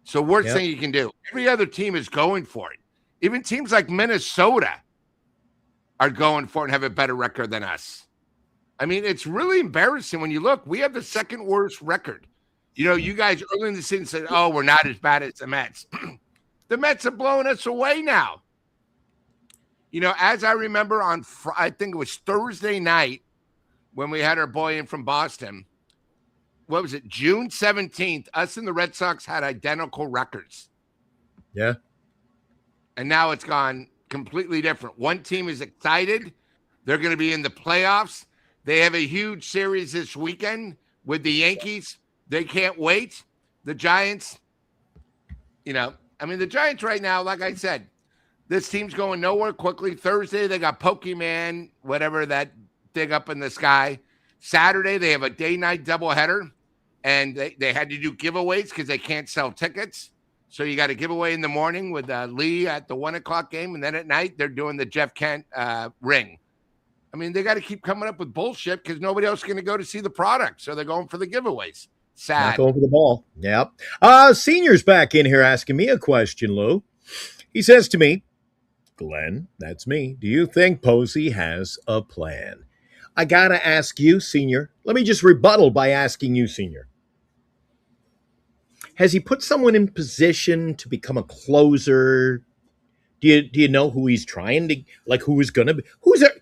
So worst thing you can do. Every other team is going for it. Even teams like Minnesota are going for it and have a better record than us. I mean, it's really embarrassing when you look. We have the second worst record. You know, you guys early in the season said, oh, we're not as bad as the Mets. The Mets are blowing us away now. You know, as I remember on, I think it was Thursday night when we had our boy in from Boston. What was it? June 17th, us and the Red Sox had identical records. Yeah. And now it's gone completely different. One team is excited. They're going to be in the playoffs. They have a huge series this weekend with the Yankees. They can't wait. The Giants, you know, I mean, the Giants right now, like I said, this team's going nowhere quickly. Thursday, they got Pokemon, whatever that thing up in the sky. Saturday, they have a day-night doubleheader, and they had to do giveaways because they can't sell tickets. So you got a giveaway in the morning with Lee at the 1 o'clock game, and then at night, they're doing the Jeff Kent ring. I mean, they got to keep coming up with bullshit because nobody else is going to go to see the product. So they're going for the giveaways. Sad. Not going for the ball. Yep. Senior's back in here asking me a question, Lou. He says to me, Glenn, that's me. Do you think Posey has a plan? I got to ask you, Senior. Let me just rebuttal by asking you, Senior. Has he put someone in position to become a closer? Do you know who he's trying to, like, who is going to be? Who's there?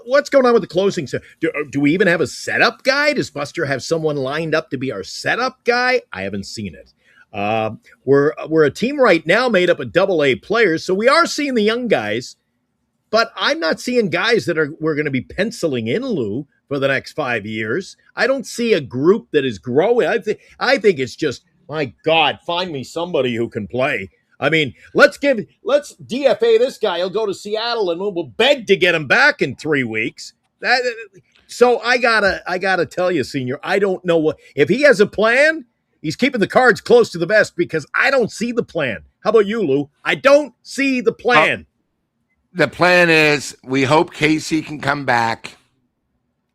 What's going on with the closing? Do we even have a setup guy? Does Buster have someone lined up to be our setup guy? I haven't seen it. We're a team right now made up of AA players, so we are seeing the young guys, but I'm not seeing guys that we're going to be penciling in, Lou, for the next 5 years. I don't see a group that is growing. I think it's just, my God, find me somebody who can play. I mean, let's DFA this guy. He'll go to Seattle and we'll beg to get him back in 3 weeks. So I gotta tell you, Senior, I don't know what, if he has a plan, he's keeping the cards close to the vest because I don't see the plan. How about you, Lou? I don't see the plan. The plan is we hope Casey can come back,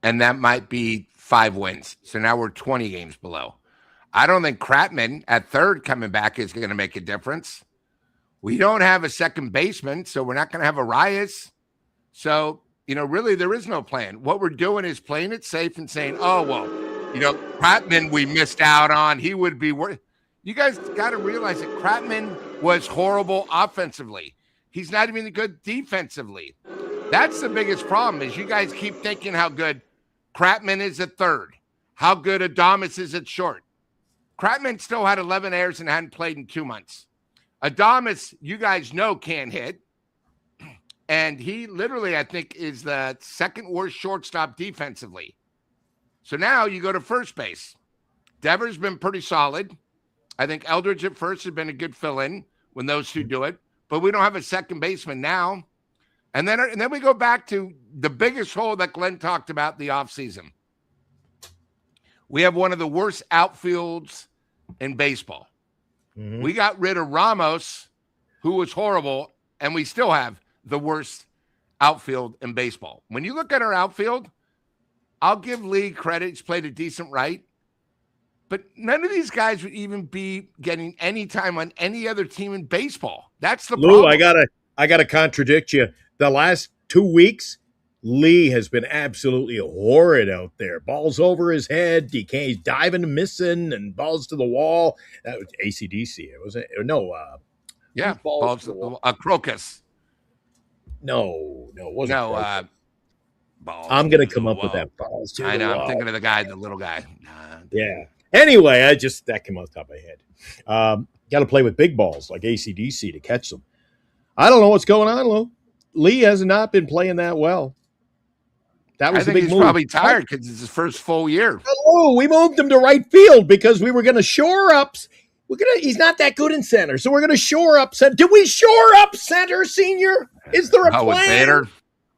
and that might be 5 wins. So now we're 20 games below. I don't think Kratman at third coming back is going to make a difference. We don't have a second baseman, so we're not going to have Arias. So, you know, really there is no plan. What we're doing is playing it safe and saying, oh, well, you know, Kratman we missed out on. He would be worth. You guys got to realize that Kratman was horrible offensively. He's not even good defensively. That's the biggest problem is you guys keep thinking how good Kratman is at third, how good Adames is at short. Kratman still had 11 errors and hadn't played in 2 months. Adames, you guys know, can't hit. And he literally, I think, is the second worst shortstop defensively. So now you go to first base. Devers been pretty solid. I think Eldridge at first has been a good fill-in when those two do it. But we don't have a second baseman now. And then we go back to the biggest hole that Glenn talked about the offseason. We have one of the worst outfields in baseball. Mm-hmm. We got rid of Ramos, who was horrible, and we still have the worst outfield in baseball. When you look at our outfield, I'll give Lee credit. He's played a decent right. But none of these guys would even be getting any time on any other team in baseball. That's the problem. Lou, I gotta contradict you. The last 2 weeks, Lee has been absolutely horrid out there. Balls over his head. He's diving and missing, and balls to the wall. That was AC/DC. It was balls to the wall. Crocus. No, it wasn't. No, Balls I'm to going to come the up with wall. that. Balls to I the know. I'm wall. thinking of the guy, the little guy. Yeah. Anyway, that came off the top of my head. Got to play with big balls like AC/DC to catch them. I don't know what's going on, Lou. Lee has not been playing that well. That was I the think big he's move. probably tired because it's his first full year. Hello, we moved him to right field because we were going to shore up. He's not that good in center, so we're going to shore up center. Did we shore up center, senior? Is there a With plan? Bader?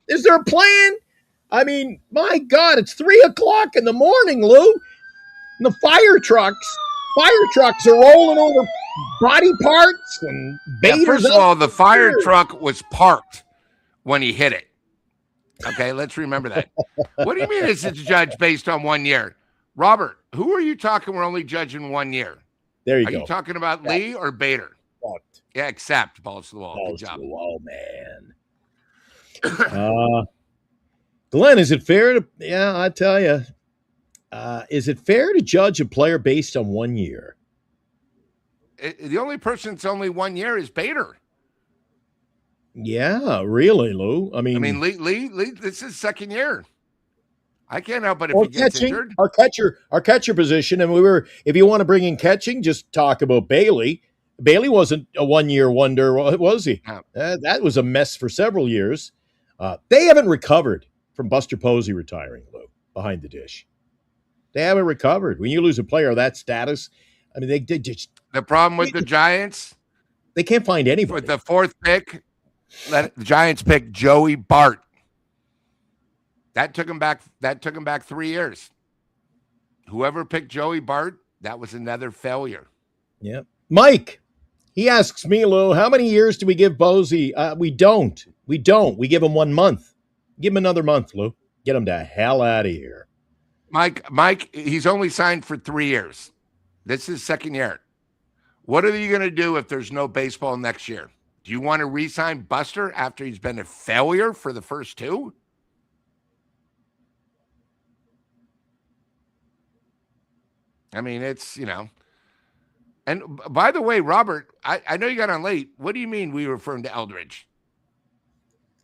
Is there a plan? I mean, my God, it's 3:00 in the morning, Lou. And the fire trucks are rolling over body parts and Bader's. Yeah, first of all, the fire truck was parked when he hit it. Okay, let's remember that. What do you mean it's judged based on 1 year? Robert, who are you talking we're only judging 1 year? There you go. Are you talking about Lee or Bader? Fucked. Yeah, except balls to the wall. Balls Good job. to the wall, man. Glenn, is it fair to – yeah, I tell you. Is it fair to judge a player based on 1 year? The only person that's only 1 year is Bader. Yeah, really, Lou. I mean, Lee, this is second year. I can't help it if he gets injured. Our catcher position, and if you want to bring in catching, just talk about Bailey. Bailey wasn't a 1 year wonder, was he? No. That was a mess for several years. They haven't recovered from Buster Posey retiring, Lou, behind the dish. They haven't recovered. When you lose a player of that status, I mean, they just. The problem with the Giants, they can't find anybody. With the fourth pick, the Giants picked Joey Bart. That took him back 3 years. Whoever picked Joey Bart, that was another failure. Yeah. Mike, he asks me, Lou, how many years do we give Posey? We don't. We give him 1 month. Give him another month, Lou. Get him the hell out of here. Mike, he's only signed for 3 years. This is second year. What are you going to do if there's no baseball next year? Do you want to re-sign Buster after he's been a failure for the first two? I mean, it's, And by the way, Robert, I know you got on late. What do you mean we were referring to Eldridge?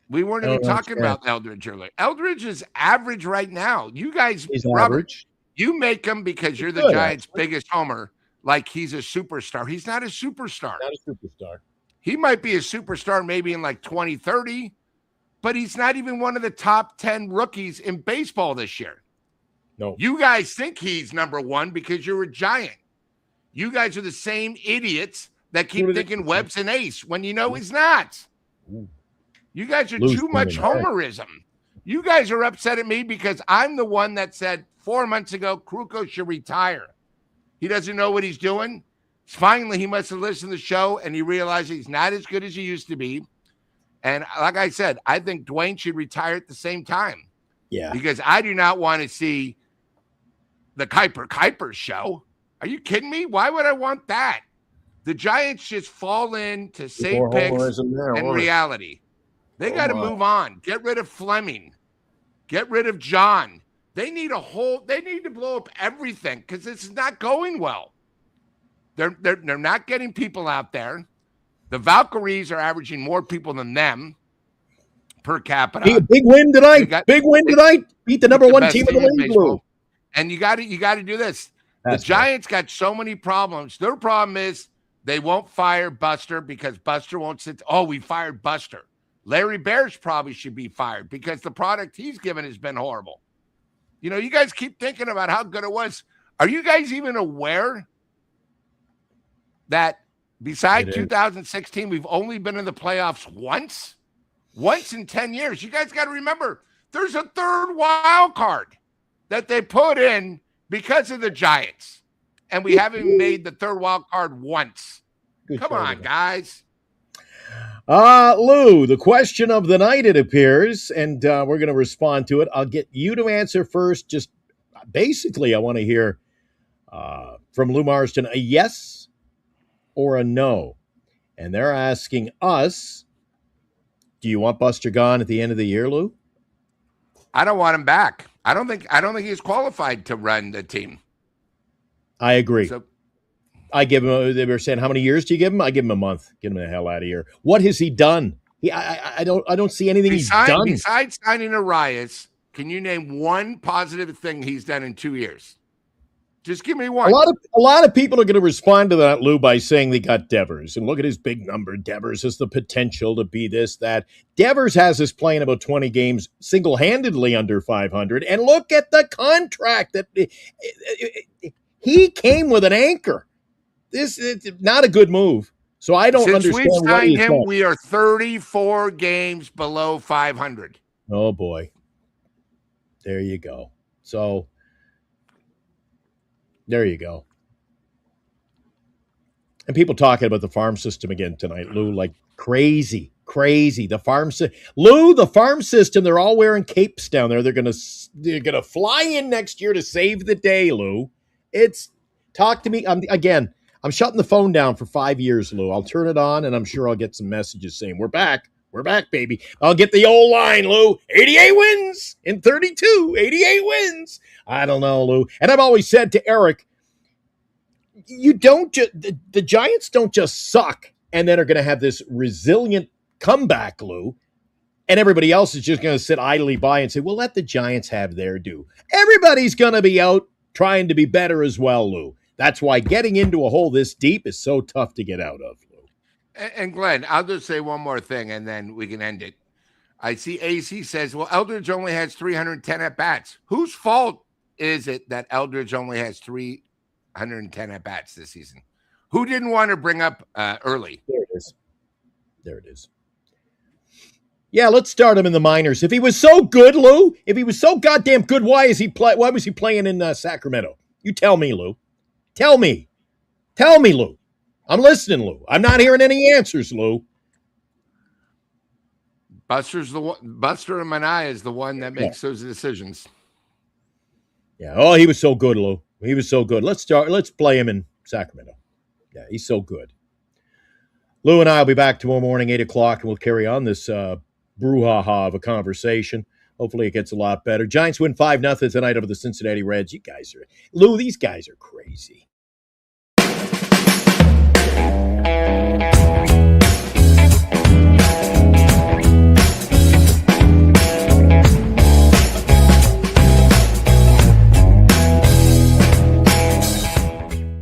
We weren't even talking about Eldridge earlier. Eldridge is average right now. You guys, Robert, average. You make him because you're the Giants' biggest homer, like he's a superstar. He's not a superstar. Not a superstar. He might be a superstar maybe in like 2030, but he's not even one of the top 10 rookies in baseball this year. No. You guys think he's number one because you're a Giant. You guys are the same idiots that keep thinking Webb's an ace when you know he's not. You guys are too much homerism. You guys are upset at me because I'm the one that said 4 months ago Kruko should retire. He doesn't know what he's doing. Finally, he must have listened to the show and he realized he's not as good as he used to be. And like I said, I think Dwayne should retire at the same time. Yeah. Because I do not want to see the Kuiper show. Are you kidding me? Why would I want that? The Giants just fall into same picks and reality. They got to move on. Get rid of Fleming. Get rid of John. They need to blow up everything because this is not going well. They're not getting people out there. The Valkyries are averaging more people than them per capita. Big win tonight. Beat the number one team in the league, Blue. And you got to do this. The Giants got so many problems. Their problem is they won't fire Buster because Buster won't sit. Oh, we fired Buster. Larry Bears probably should be fired because the product he's given has been horrible. You guys keep thinking about how good it was. Are you guys even aware that besides 2016, we've only been in the playoffs once? Once in 10 years. You guys got to remember, there's a third wild card that they put in because of the Giants. And we haven't made the third wild card once. Come on, guys. Lou, the question of the night, it appears, and we're going to respond to it. I'll get you to answer first. Just basically, I want to hear from Lou Marston a yes or a no. And they're asking us, do you want Buster gone at the end of the year, Lou? I don't want him back. I don't think he's qualified to run the team. I agree. So, I give him. They were saying, how many years do you give him? I give him a month. Get him the hell out of here. What has he done? I don't see anything he's done besides signing Arias. Can you name one positive thing he's done in 2 years? Just give me A one. lot of people are going to respond to that, Lou, by saying they got Devers. And look at his big number. Devers has the potential to be this, that. Devers has us playing about 20 games single-handedly under 500. And look at the contract. He came with an anchor. This is not a good move. So I don't understand we've what signed he's him, done. we are 34 games below 500. Oh, boy. There you go. So there you go. And people talking about the farm system again tonight, Lou, like crazy. The farm system. Lou, the farm system, they're all wearing capes down there. They're gonna fly in next year to save the day, Lou. Talk to me. I'm shutting the phone down for 5 years, Lou. I'll turn it on, and I'm sure I'll get some messages saying, we're back, baby. I'll get the old line, Lou. 88 wins in 32. 88 wins. I don't know, Lou. And I've always said to Eric, the Giants don't just suck and then are going to have this resilient comeback, Lou. And everybody else is just going to sit idly by and say, well, let the Giants have their due. Everybody's going to be out trying to be better as well, Lou. That's why getting into a hole this deep is so tough to get out of, Lou. And Glenn, I'll just say one more thing, and then we can end it. I see AC says, well, Eldridge only has 310 at-bats. Whose fault is it that Eldridge only has 310 at-bats this season? Who didn't want to bring up early? There it is. Yeah, let's start him in the minors. If he was so good, Lou, if he was so goddamn good, why was he playing in Sacramento? You tell me, Lou. Tell me, Lou. I'm listening, Lou. I'm not hearing any answers, Lou. Buster and Manai is the one that makes those decisions. Yeah. Oh, he was so good, Lou. He was so good. Let's play him in Sacramento. Yeah, he's so good. Lou and I will be back tomorrow morning, 8 o'clock, and we'll carry on this brouhaha of a conversation. Hopefully it gets a lot better. Giants win 5-0 tonight over the Cincinnati Reds. You guys are, Lou, these guys are crazy.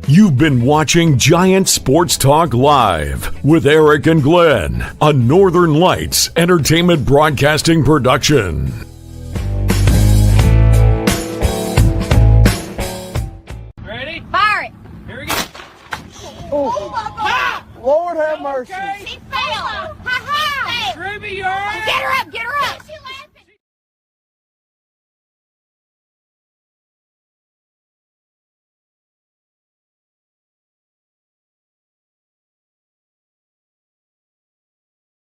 You've been watching Giant Sports Talk Live with Eric and Glenn, a Northern Lights Entertainment Broadcasting production. Ready? Fire it! Here we go! Oh my God! Lord have mercy. Okay. She fell! Ha ha! Ruby, you all right? Get her up! Get her up!